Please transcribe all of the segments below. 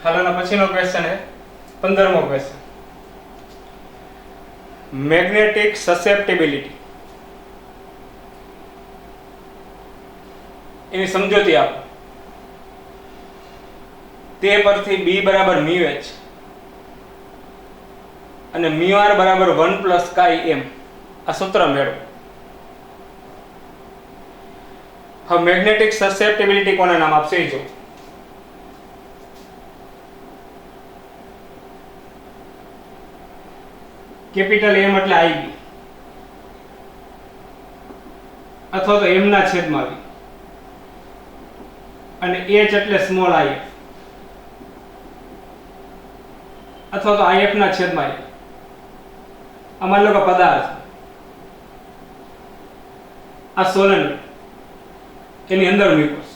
હાલોના પછીનો ક્વેશ્ચન છે 15મો question, magnetic susceptibility એની સમજૂતી આપો. તે પરથી B બરાબર મ્યુ H અને મ્યુ R બરાબર 1 પ્લસ કાઈ M આ સૂત્ર મેળવો. હવે મેગ્નેટિક સસેપ્ટિબિલિટી કોને નામ આપશે એ જો. કેપિટલ M એટલે IB અથવા તો M ના છેદમાં V અને H એટલે સ્મોલ I અથવા તો IF ના છેદમાં I. અમાન લો કે પદાર્થ આ સોલેનોઇડ એની અંદર મ્યુકસ,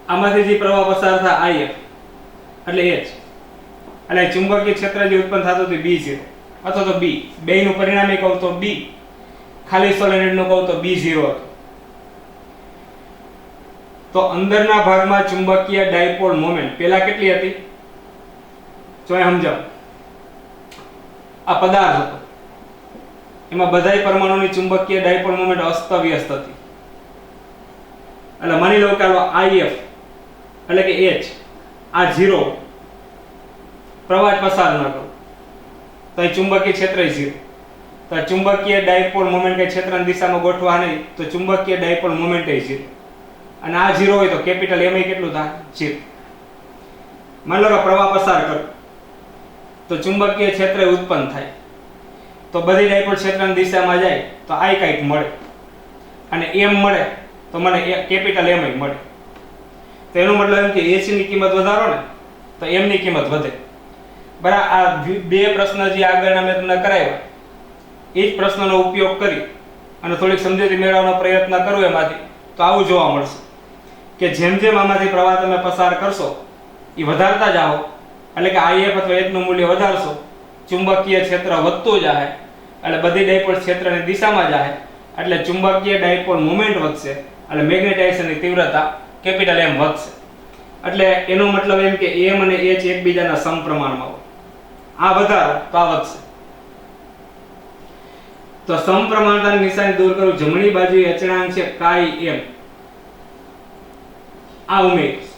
આમાંથી જે પ્રવાહ પસાર થાય IF એટલે H અને ચુંબકીય ક્ષેત્ર જે ઉત્પન્ન થતું હતું B0 અથવા તો B, બેયનું પરિણામી કહું તો B, ખાલી સોલેનોઇડનું કહું તો B0 હતું. તો અંદરના ભાગમાં ચુંબકીય ડાયપોલ મોમેન્ટ પહેલા કેટલી હતી જો એ સમજાવ. આ પદાર્થ હતો, એમાં બધાય પરમાણુની ચુંબકીય ડાયપોલ મોમેન્ટ અસ્તવ્યસ્ત હતી. એટલે માની લો કે IF એટલે કે H આ 0, પ્રવાહ પસાર ન કરો તો અહીં ચુંબકીય ક્ષેત્ર 0. તો ચુંબકીય ડાયપોલ મોમેન્ટ કે ક્ષેત્રની દિશામાં ગોઠવા નહીં તો ચુંબકીય ડાયપોલ મોમેન્ટ 0 અને આ 0 હોય તો કેપિટલ M કેટલું થાય 0. માની લો કે પ્રવાહ પસાર કરો તો ચુંબકીય ક્ષેત્ર ઉત્પન્ન થાય, તો બધી ડાયપોલ ક્ષેત્રની દિશામાં જાય તો I કંઈક મળે અને M મળે તો મને કેપિટલ M મળે. તો એનો મતલબ એમ કે H ની કિંમત વધારો ને તો M ની કિંમત વધે. બરાબર. આ બે પ્રશ્ન જે આગળના મેં તમને કરાવ્યા એ જ પ્રશ્નનો ઉપયોગ કરી અને થોડીક સમજૂતી મેળવવાનો પ્રયત્ન કરું એમાંથી તો આવું જોવા મળશે કે જેમ જેમ આમાંથી પ્રવાહ તમે પસાર કરશો એ વધારતા જાઓ એટલે કે IF અથવા H નું મૂલ્ય વધારશો, ચુંબકીય ક્ષેત્ર વધતું જાય એટલે બધી ડાયપોલ ક્ષેત્રની દિશામાં જાય એટલે ચુંબકીય ડાયપોલ મોમેન્ટ વધશે એટલે મેગ્નેટાઇઝેશનની તીવ્રતા કેપિટલ M વધશે. એટલે એનો મતલબ એમ કે M અને H એકબીજાના સમપ્રમાણમાં હોય. આ વધારો તો આ વધશે. તો સમપ્રમાણતાની નિશાની દૂર કરું, જમણી બાજુએ અચળાંક છે કાઈ M આ ઉમેરીશ.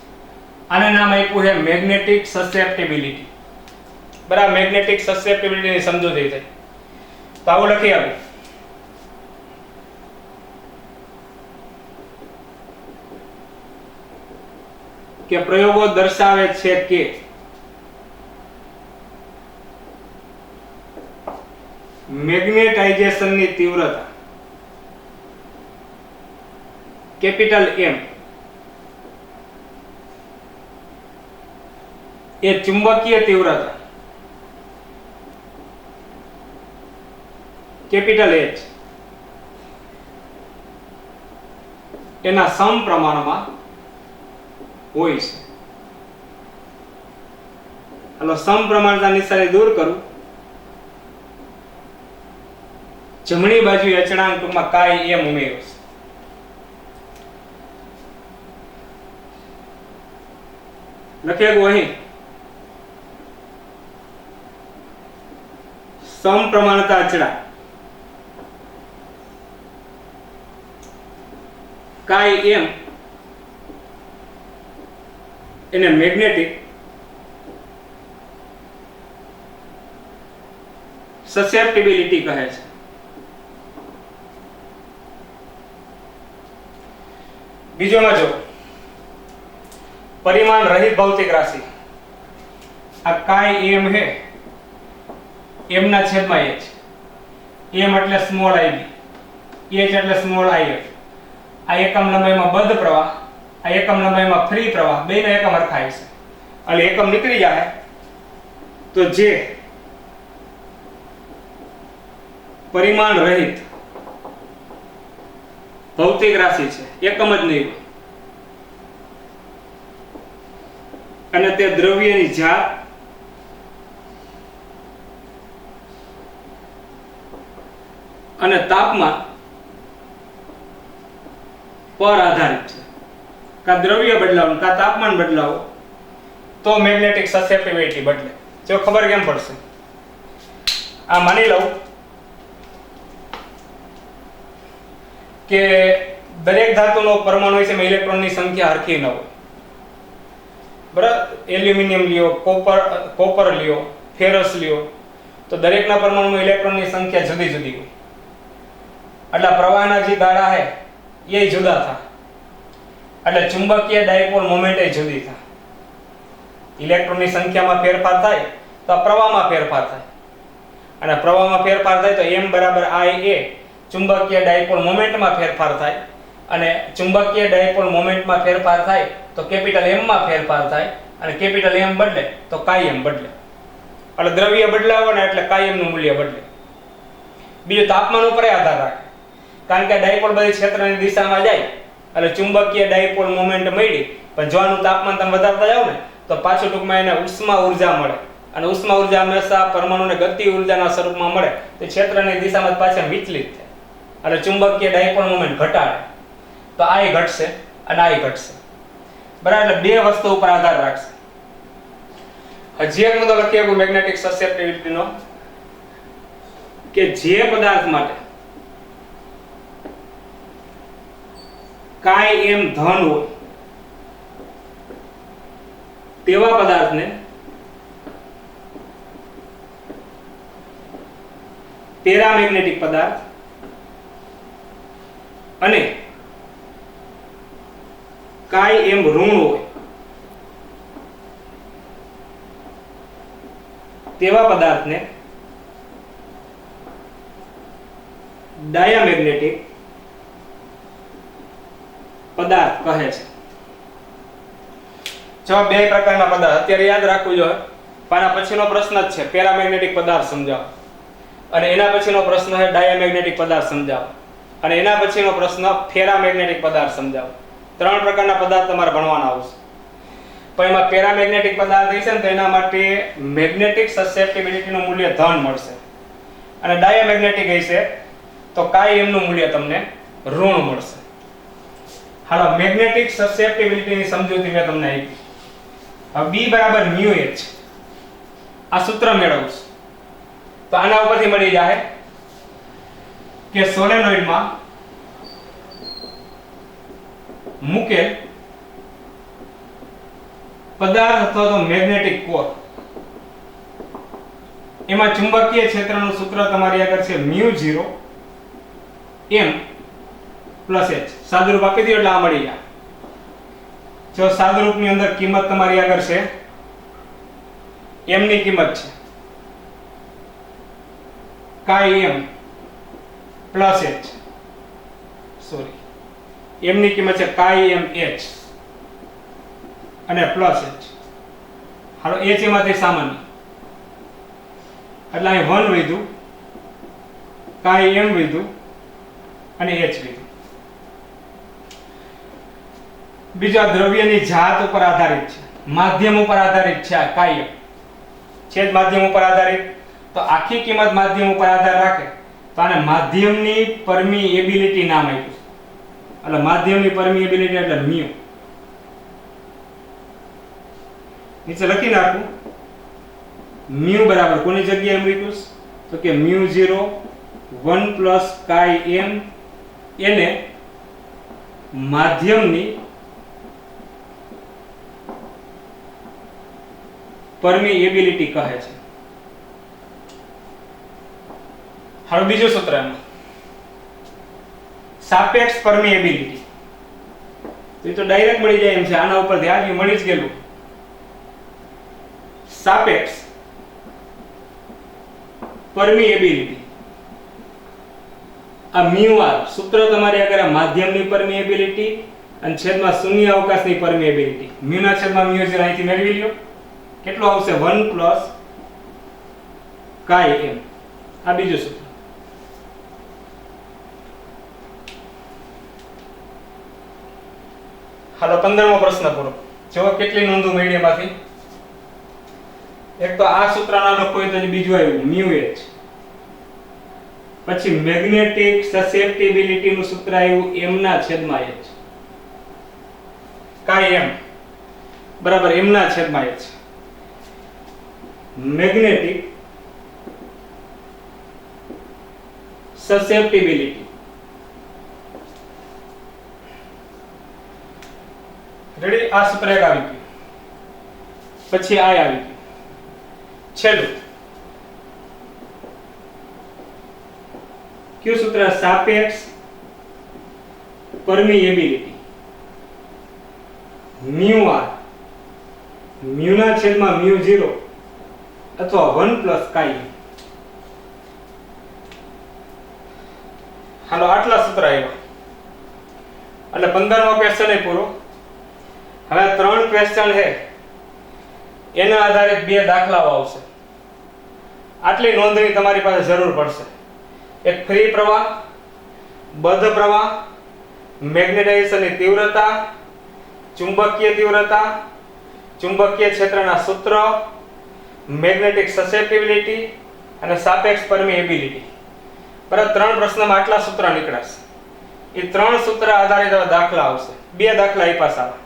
આને નામ આપ્યું છે મેગ્નેટિક સસેપ્ટિબિલિટી. બરાબર. મેગ્નેટિક સસેપ્ટિબિલિટીની સમજૂતી થઈ તો આવું લખી આપું કે પ્રયોગો દર્શાવે છે કે મેગ્નેટાઇઝેશનની તીવ્રતા કેપિટલ M એ ચુંબકીય તીવ્રતા કેપિટલ H એના સમપ્રમાણમાં હોય છે. હાલો સમપ્રમાણતા નિશાની દૂર કરું, જમણી બાજુ અચળાંક ટૂંકમાં કાઈ M ઉમેર્યો છે. લખેલું અહીં સમપ્રમાણતા અચળાંક કાઈ M એને મેગ્નેટિક સસેપ્ટિબિલિટી કહે છે. બીજોમાં જો પરિમાણ રહિત ભૌતિક રાશિ આ કાઈ M હે, M ના છેદમાં H, M એટલે સ્મોલ IB, H એટલે સ્મોલ IF. આ એકમ લંબાઈમાં બદ્ધ પ્રવાહ, આ એકમ લંબાઈમાં ફ્રી પ્રવાહ, બેનો એકમ હરખાય છે એટલે એકમ નીકળી જાય તો જે પરિમાણ રહિત ભૌતિક રાશિ છે એકમ જ નહીં અને તે દ્રવ્યની જાત અને તાપમાન પર આધારિત છે. કા દ્રવ્ય બદલાવો કા તાપમાન બદલાવો તો મેગ્નેટિક સસેપ્ટિબિલિટી બદલે. જો ખબર કેમ પડશે? આ માની લઉં કે દરેક ધાતુનો પરમાણુ છે એમાં ઇલેક્ટ્રોનની સંખ્યા હરખી ન હોય. બરાબર? એલ્યુમિનિયમ લ્યો, કોપર લ્યો, ફેરસ લ્યો, તો દરેકના પરમાણુમાં ઇલેક્ટ્રોનની સંખ્યા જુદી જુદી હોય. એટલે પ્રવાહના જે ગાળા છે એ જુદા થાય. એટલે ચુંબકીય ડાયપોલ મોમેન્ટ એ જુદી થાય. ઇલેક્ટ્રોનની સંખ્યામાં ફેરફાર થાય તો પ્રવાહમાં ફેરફાર થાય. અને પ્રવાહમાં ફેરફાર થાય તો m = I a ચુંબકીય ડાયપોલ મોમેન્ટમાં ફેરફાર થાય. અને ચુંબકીય ડાયપોલ મોમેન્ટમાં ફેરફાર થાય તો કેપિટલ M માં ફેરફાર થાય. અને કેપિટલ M બદલે તો chi m બદલે. એટલે દ્રવ્ય બદલાવો ને એટલે chi m નું મૂલ્ય બદલે. બીજું તાપમાન ઉપર આધાર રાખે. કારણ કે ડાયપોલ બધી ક્ષેત્રની દિશામાં જાય એટલે ચુંબકીય ડાયપોલ મોમેન્ટ મળી, પણ જો આનું તાપમાન તમે વધારતા જાવ ને તો પાછું ટૂંકમાં એને ઉષ્મા ઉર્જા મળે. અને ઉષ્મા ઉર્જા હંમેશા પરમાણુને ગતિ ઉર્જાના સ્વરૂપમાં મળે તો ક્ષેત્રની દિશામાં પાછા વિચલિત થાય. એટલે ચુંબકીય ડાયપોલ મોમેન્ટ ઘટાડે તો આ ઘટશે અને આ ઘટશે. બરાબર? એટલે બે વસ્તુ ઉપર આધાર રાખશે. હજી એક મુદ્દો લખીએ મેગ્નેટિક સસેપ્ટિબિલિટીનો કે જે પદાર્થ માટે chi m ધન હોય તેવા પદાર્થને પેરામેગ્નેટિક પદાર્થ અને chi m ઋણ હોય તેવા પદાર્થને ડાયામેગ્નેટિક પદાર્થ કહે છે. જો બે પ્રકારના પદાર્થ અત્યારે યાદ રાખવું જોઈએ. આના પછીનો પ્રશ્ન જ છે પેરામેગ્નેટિક પદાર્થ સમજાવો, અને એના પછીનો પ્રશ્ન છે ડાયામેગ્નેટિક પદાર્થ સમજાવો, અને એના પછીનો પ્રશ્ન ફેરામેગ્નેટિક પદાર્થ સમજાવો. ત્રણ પ્રકારના પદાર્થ તમારે ભણવાના આવશે. પણ એમાં પેરામેગ્નેટિક પદાર્થ હશે ને તો એના માટે મેગ્નેટિક સસેપ્ટિબિલિટી નું મૂલ્ય ધન મળશે, અને ડાયામેગ્નેટિક હશે તો chi m નું મૂલ્ય તમને ઋણ મળશે. હાલો, મેગ્નેટિક સસેપ્ટિબિલિટી ની સમજૂતી મેં તમને આપી. હવે B = μh આ સૂત્ર મેળવશું તો આના ઉપરથી મળી જાય કે સોલેનોઇડમાં મૂકેલ પદાર્થ અથવા તો મેગ્નેટિક કોર એમાં ચુંબકીય ક્ષેત્રનું સૂત્ર તમારી આગળ છે μ0 m + h. સાદુરૂપ આપી દો એટલે આ મળી જાય. જો સાદુરૂપની અંદર કિંમત તમારી આગળ છે, m ની કિંમત છે chi m + h, sorry m ની કિંમત છે chi m h અને +h. હાલો, h એમાંથી સામાન્ય એટલે અહીં 1 વધ્યું, chi m વધ્યું અને h વધ્યું. બીજા દ્રવ્યની જાત ઉપર આધારિત છે, માધ્યમ ઉપર આધારિત છે. આ chi m છેદ માધ્યમ ઉપર આધારિત, તો આખી કિંમત માધ્યમ ઉપર આધાર રાખે તો આને માધ્યમની પરમિએબિલિટી નામ આપ્યું. એટલે માધ્યમની પરમિએબિલિટી એટલે μ. નીચે લખી નાખું μ = કોની જગ્યાએ મૂક્યું તો કે μ0 1 + chi m એને માધ્યમની પરમિએબિલિટી કહે છે. હવે બીજું સૂત્ર એમાં સાપેક્ષ પરમિએબિલિટી. તો એ તો ડાયરેક્ટ મળી જાય એમ છે, આના ઉપર ધ્યાન મળી જ ગયેલું. સાપેક્ષ પરમિએબિલિટી આ μr સૂત્ર તમારી આગળ માધ્યમની પરમિએબિલિટી અને છેદમાં શૂન્ય અવકાશની પરમિએબિલિટી. μ ના છેદમાં μ0 અહીંથી મેળવી લ્યો. કેટલું આવશે? 1 + chi m. આ બીજું સૂત્ર. હાલો, 15મો પ્રશ્ન પૂરો. જો કેટલી નોંધો મળી એમાંથી. એક તો આ સૂત્રના લખો તો બીજું આવ્યું μh. પછી મેગ્નેટિક સસેપ્ટિબિલિટી નું સૂત્ર આવ્યું m ના છેદમાં h chi m. બરાબર એમના છેદમાં h મેગ્નેટિક સસેપ્ટિબિલિટી રેડી આ સૂત્ર એક આવી ગયું પછી આ આવી ગયું છેલ્લું કયું સૂત્ર સાપેક્ષ પરમિએબિલિટી મ્યુ r મ્યુ ના છેદમાં મ્યુ 0 અથવા 1 પ્લસ કાઈ હાલો આટલા સૂત્ર આવ્યા એટલે 15મો ક્વેશ્ચન એ પૂરો હવે 3 ક્વેશ્ચન છે એના આધારે 2 દાખલાઓ આવશે આટલી નોંધણી તમારી પાસે જરૂર પડશે એક ફ્રી પ્રવાહ બદ્ધ પ્રવાહ મેગ્નેટાઇઝેશનની તીવ્રતા ચુંબકીય તીવ્રતા ચુંબકીય ક્ષેત્રના સૂત્ર મેગ્નેટિક સસેપ્ટિબિલિટી અને સાપેક્ષ પરમિએબિલિટી બરાબર 3 પ્રશ્નમાં આટલા સૂત્ર નીકળાશે એ 3 સૂત્ર આધારિત દાખલા આવશે 2 દાખલા આપ્યા સારા